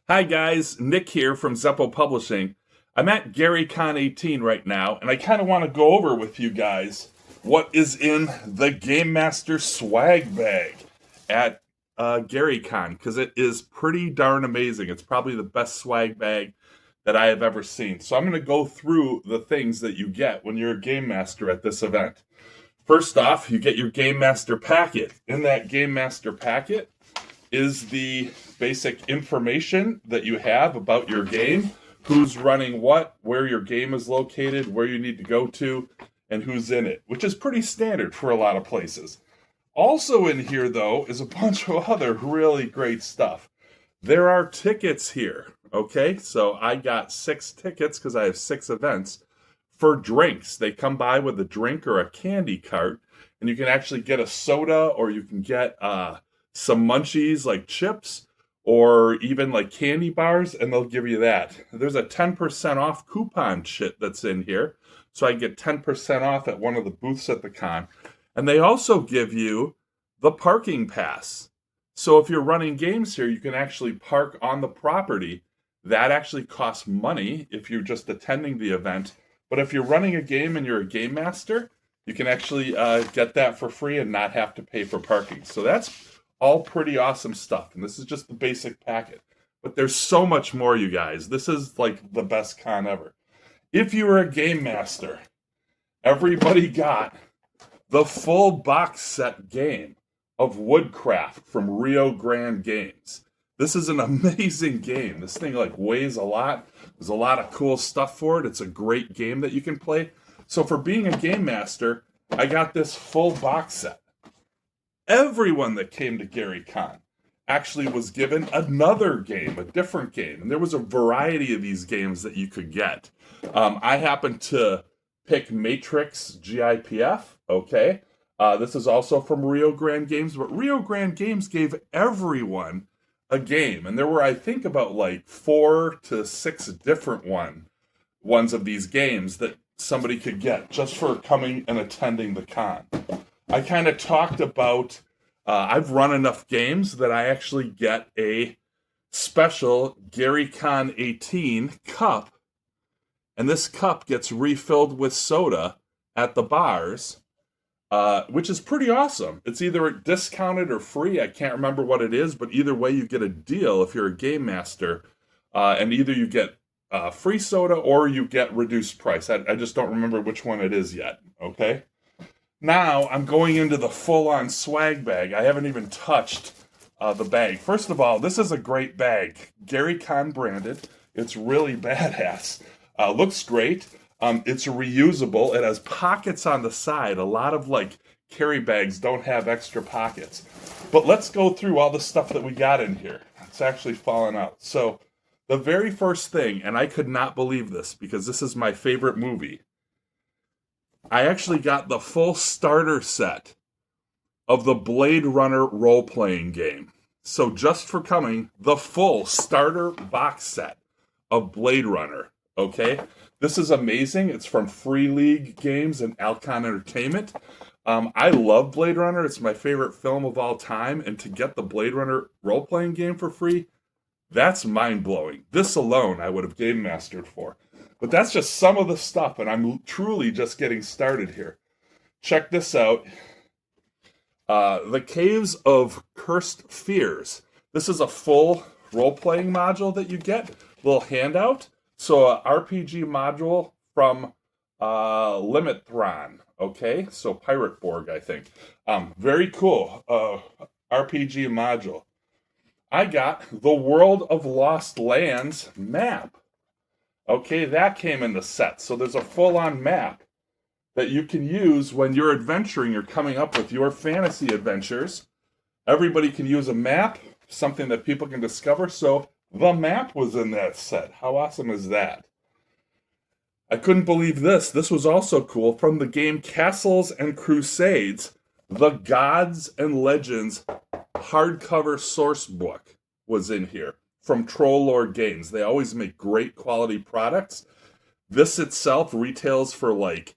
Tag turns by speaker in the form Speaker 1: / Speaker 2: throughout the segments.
Speaker 1: Hi guys, Nick here from Zepo Publishing. I'm at GaryCon XVIII right now, and I kind of want to go over with you guys what is in the Game Master swag bag at GaryCon, because it is pretty darn amazing. It's probably the best swag bag that I have ever seen. So I'm going to go through the things that you get when you're a Game Master at this event. First off, you get your Game Master packet. In that Game Master packet is the basic information that you have about your game, who's running what, where your game is located, where you need to go to, and who's in it, which is pretty standard for a lot of places. Also in here, though, is a bunch of other really great stuff. There are tickets here, okay? So I got 6 tickets because I have 6 events for drinks. They come by with a drink or a candy cart, and you can actually get a soda, or you can get some munchies like chips or even like candy bars, and they'll give you that. There's a 10% off coupon shit that's in here, so I get 10% off at one of the booths at the con. And they also give you the parking pass. So if you're running games here, you can actually park on the property. That actually costs money if you're just attending the event. But if you're running a game and you're a game master, you can actually get that for free and not have to pay for parking. So that's all pretty awesome stuff. And this is just the basic packet. But there's so much more, you guys. This is like the best con ever. If you were a game master, everybody got the full box set game of Woodcraft from Rio Grande Games. This is an amazing game. This thing like weighs a lot. There's a lot of cool stuff for it. It's a great game that you can play. So for being a game master, I got this full box set. Everyone that came to GaryCon actually was given another game, a different game. And there was a variety of these games that you could get. I happened to pick Matrix GIPF, okay? This is also from Rio Grande Games, but Rio Grande Games gave everyone a game. And there were, I think, about like 4 to 6 different ones of these games that somebody could get just for coming and attending the con. I kind of talked about, I've run enough games that I actually get a special GaryCon XVIII cup, and this cup gets refilled with soda at the bars, which is pretty awesome. It's either discounted or free. I can't remember what it is, but either way, you get a deal if you're a game master, and either you get free soda or you get reduced price. I just don't remember which one it is yet, okay? Now, I'm going into the full-on swag bag. I haven't even touched the bag. First of all, this is a great bag. GaryCon branded. It's really badass. Looks great. It's reusable. It has pockets on the side. A lot of, like, carry bags don't have extra pockets. But let's go through all the stuff that we got in here. It's actually fallen out. So, the very first thing, and I could not believe this because this is my favorite movie, I actually got the full starter set of the Blade Runner role-playing game. So just for coming, the full starter box set of Blade Runner, okay? This is amazing. It's from Free League Games and Alcon Entertainment. I love Blade Runner. It's my favorite film of all time. And to get the Blade Runner role-playing game for free, that's mind-blowing. This alone I would have game mastered for. But that's just some of the stuff, and I'm truly just getting started here. Check this out. The Caves of Cursed Fears. This is a full role-playing module that you get. Little handout. So a RPG module from Limitthron. Okay, so Pirate Borg, I think. Very cool. RPG module. I got the World of Lost Lands map. Okay, that came in the set. So there's a full-on map that you can use when you're adventuring. You're coming up with your fantasy adventures. Everybody can use a map, something that people can discover. So the map was in that set. How awesome is that? I couldn't believe this. This was also cool. From the game Castles and Crusades, the Gods and Legends hardcover source book was in here. From Troll Lord Games. They always make great quality products. This itself retails for like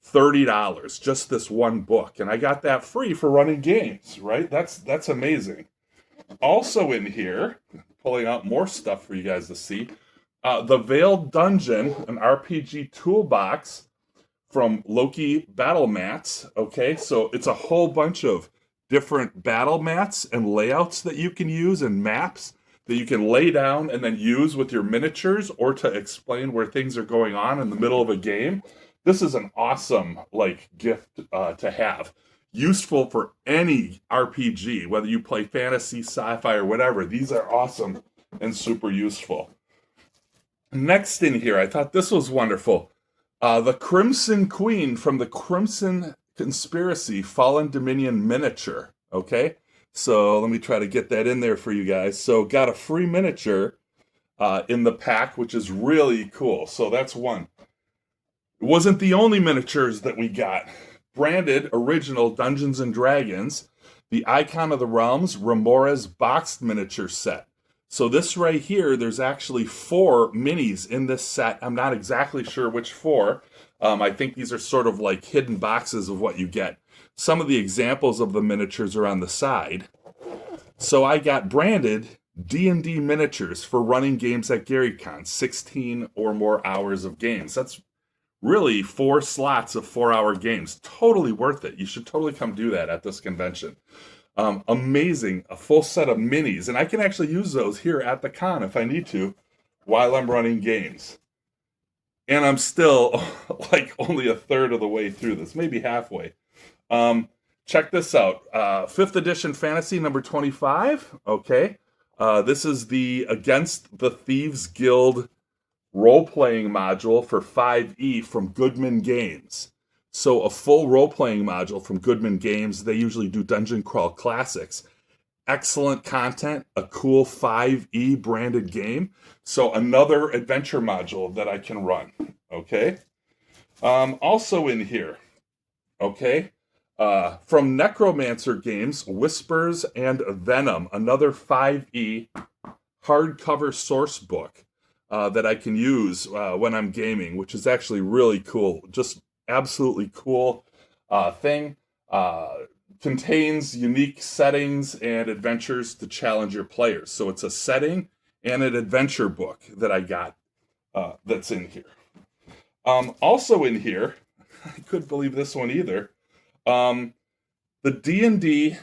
Speaker 1: $30, just this one book. And I got that free for running games, right? That's amazing. Also in here, pulling out more stuff for you guys to see, the Veiled Dungeon, an RPG toolbox from Loki Battle Mats. Okay, so it's a whole bunch of different battle mats and layouts that you can use and maps that you can lay down and then use with your miniatures or to explain where things are going on in the middle of a game. This is an awesome gift to have. Useful for any RPG, whether you play fantasy, sci-fi, or whatever. These are awesome and super useful. Next in here, I thought this was wonderful. The Crimson Queen from the Crimson Conspiracy Fallen Dominion miniature. Okay, so let me try to get that in there for you guys. So got a free miniature in the pack, which is really cool. So that's one. It wasn't the only miniatures that we got. Branded original Dungeons and Dragons, the Icon of the Realms Remora's boxed miniature set. So this right here, there's actually 4 minis in this set. I'm not exactly sure which 4. I think these are sort of like hidden boxes of what you get. Some of the examples of the miniatures are on the side. So I got branded D&D miniatures for running games at GaryCon, 16 or more hours of games. That's really 4 slots of 4-hour games. Totally worth it. You should totally come do that at this convention. Amazing, a full set of minis, and I can actually use those here at the con if I need to while I'm running games. And I'm still only a third of the way through this, maybe halfway. Check this out. 5th edition fantasy number 25. Okay. This is the Against the Thieves Guild role-playing module for 5e from Goodman Games. So a full role-playing module from Goodman Games. They usually do Dungeon Crawl Classics. Excellent content, a cool 5e branded game. So another adventure module that I can run. Okay. Also in here, okay, from Necromancer Games, Whispers and Venom, another 5e hardcover source book that I can use when I'm gaming, which is actually really cool. Just absolutely cool thing. Contains unique settings and adventures to challenge your players. So it's a setting and an adventure book that I got that's in here. Also in here, I couldn't believe this one either, the D&D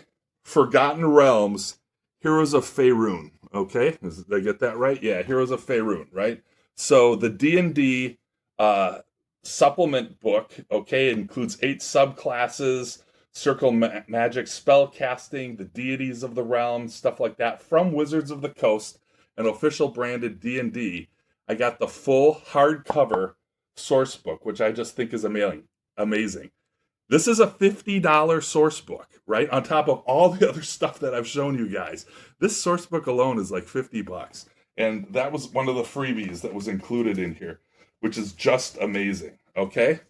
Speaker 1: Forgotten Realms Heroes of Faerun. Okay, did I get that right? Yeah, Heroes of Faerun, right? So the D&D supplement book, okay, includes 8 subclasses, circle magic, spell casting, the deities of the realm, stuff like that, from Wizards of the Coast, an official branded D&D. I got the full hardcover source book, which I just think is amazing. This is a $50 source book, right? On top of all the other stuff that I've shown you guys. This source book alone is like $50. And that was one of the freebies that was included in here, which is just amazing, okay?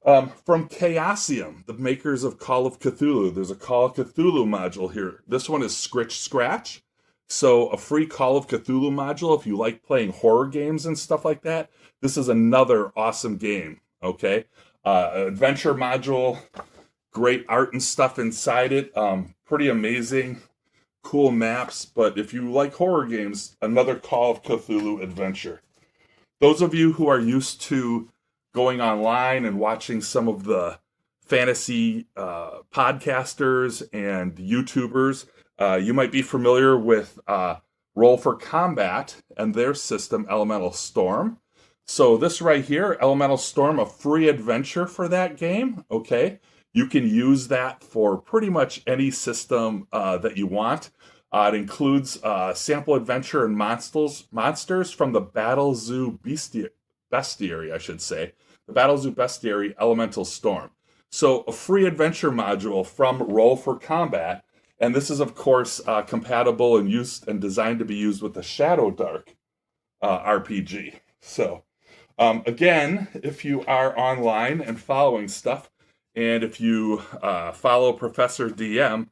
Speaker 1: From Chaosium, the makers of Call of Cthulhu, there's a Call of Cthulhu module here. This one is Scritch Scratch. So a free Call of Cthulhu module if you like playing horror games and stuff like that. This is another awesome game, okay? Adventure module, great art and stuff inside it. Pretty amazing, cool maps. But if you like horror games, another Call of Cthulhu adventure. Those of you who are used to going online and watching some of the fantasy podcasters and YouTubers, you might be familiar with Roll for Combat and their system, Elemental Storm. So this right here, Elemental Storm, a free adventure for that game, okay? You can use that for pretty much any system that you want. It includes sample adventure and monsters from the Battle Zoo Bestiary, I should say. The Battle Zoo Bestiary Elemental Storm. So a free adventure module from Roll for Combat. And this is, of course, compatible and used and designed to be used with the Shadow Dark RPG. So, again, if you are online and following stuff, and if you follow Professor DM,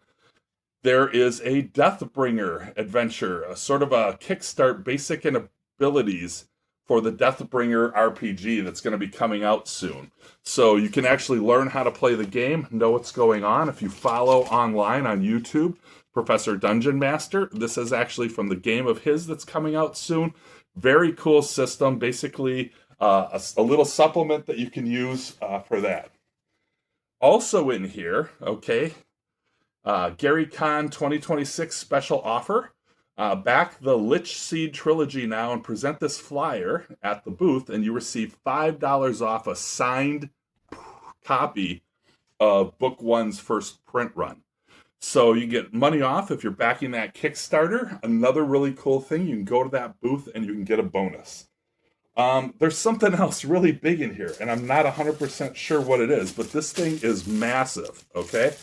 Speaker 1: there is a Deathbringer adventure, a sort of a kickstart basic and abilities for the Deathbringer RPG that's going to be coming out soon. So you can actually learn how to play the game, know what's going on. If you follow online on YouTube, Professor Dungeon Master. This is actually from the game of his that's coming out soon. Very cool system. Basically, a little supplement that you can use for that. Also in here, okay, GaryCon 2026 special offer. Back the Lich Seed Trilogy now and present this flyer at the booth, and you receive $5 off a signed copy of Book One's first print run. So you get money off if you're backing that Kickstarter. Another really cool thing, you can go to that booth and you can get a bonus. There's something else really big in here, and I'm not 100% sure what it is, but this thing is massive, okay?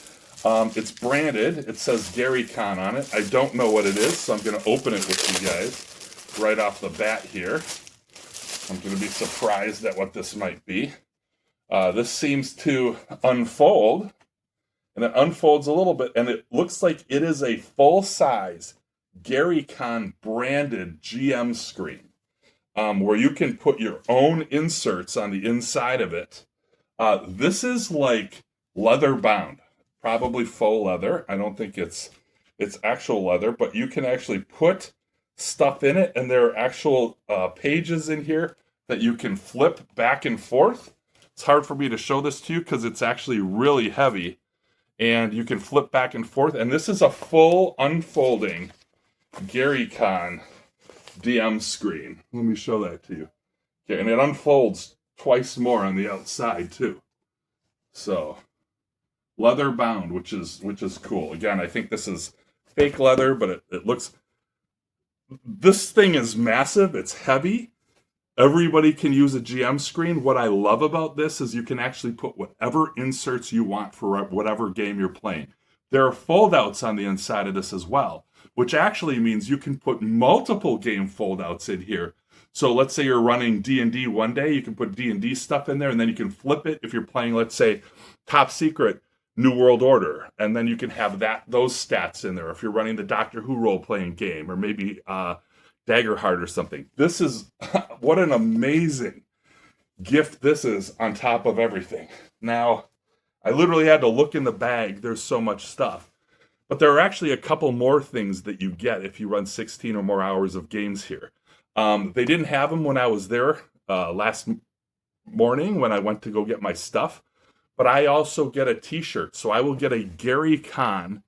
Speaker 1: It's branded. It says GaryCon on it. I don't know what it is, so I'm going to open it with you guys right off the bat here. I'm going to be surprised at what this might be. This seems to unfold, and it unfolds a little bit, and it looks like it is a full-size GaryCon branded GM screen, where you can put your own inserts on the inside of it. This is like leather bound, probably faux leather. I don't think it's actual leather, but you can actually put stuff in it, and there are actual pages in here that you can flip back and forth. It's hard for me to show this to you because it's actually really heavy, and you can flip back and forth. And this is a full unfolding GaryCon DM screen. Let me show that to you. Okay, and it unfolds twice more on the outside too. So leather bound, which is cool. Again, I think this is fake leather, but it looks. This thing is massive. It's heavy. Everybody can use a GM screen. What I love about this is you can actually put whatever inserts you want for whatever game you're playing. There are foldouts on the inside of this as well, which actually means you can put multiple game foldouts in here. So let's say you're running D&D one day, you can put D&D stuff in there, and then you can flip it if you're playing, let's say, Top Secret New World Order, and then you can have those stats in there if you're running the Doctor Who role-playing game, or maybe Daggerheart or something. This is, what an amazing gift this is on top of everything. Now, I literally had to look in the bag. There's so much stuff. But there are actually a couple more things that you get if you run 16 or more hours of games here. They didn't have them when I was there last morning when I went to go get my stuff. But I also get a t-shirt. So I will get a GaryCon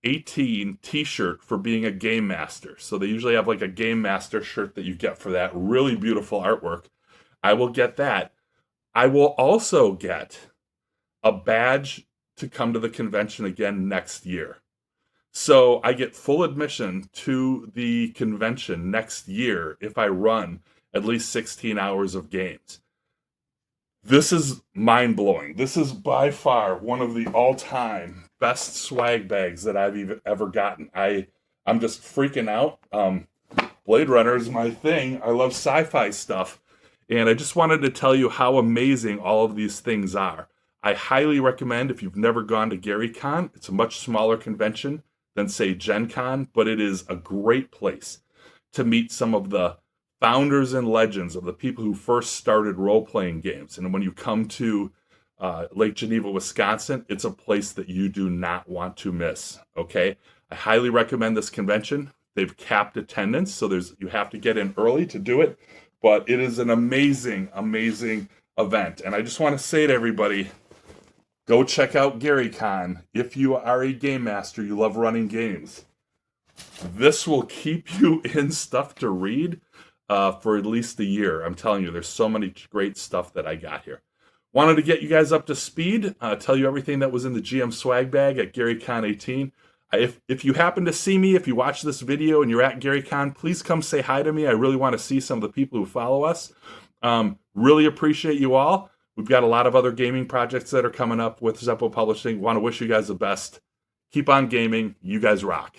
Speaker 1: 18 t-shirt for being a game master. So they usually have like a game master shirt that you get for that. Really beautiful artwork. I will get that. I will also get a badge to come to the convention again next year. So I get full admission to the convention next year if I run at least 16 hours of games. This is mind-blowing. This is by far one of the all-time best swag bags that I've ever gotten. I'm just freaking out. Blade Runner is my thing. I love sci-fi stuff. And I just wanted to tell you how amazing all of these things are. I highly recommend, if you've never gone to GaryCon, it's a much smaller convention than, say, Gen Con, but it is a great place to meet some of the founders and legends of the people who first started role-playing games. And when you come to Lake Geneva, Wisconsin, it's a place that you do not want to miss, okay? I highly recommend this convention. They've capped attendance, so you have to get in early to do it, but it is an amazing, amazing event. And I just want to say to everybody, go check out GaryCon. If you are a game master, you love running games, this will keep you in stuff to read for at least a year. I'm telling you, there's so many great stuff that I got here. Wanted to get you guys up to speed, tell you everything that was in the GM swag bag at GaryCon 18. If you happen to see me, if you watch this video and you're at GaryCon, please come say hi to me. I really want to see some of the people who follow us. Really appreciate you all. We've got a lot of other gaming projects that are coming up with Zepo Publishing. Want to wish you guys the best. Keep on gaming. You guys rock.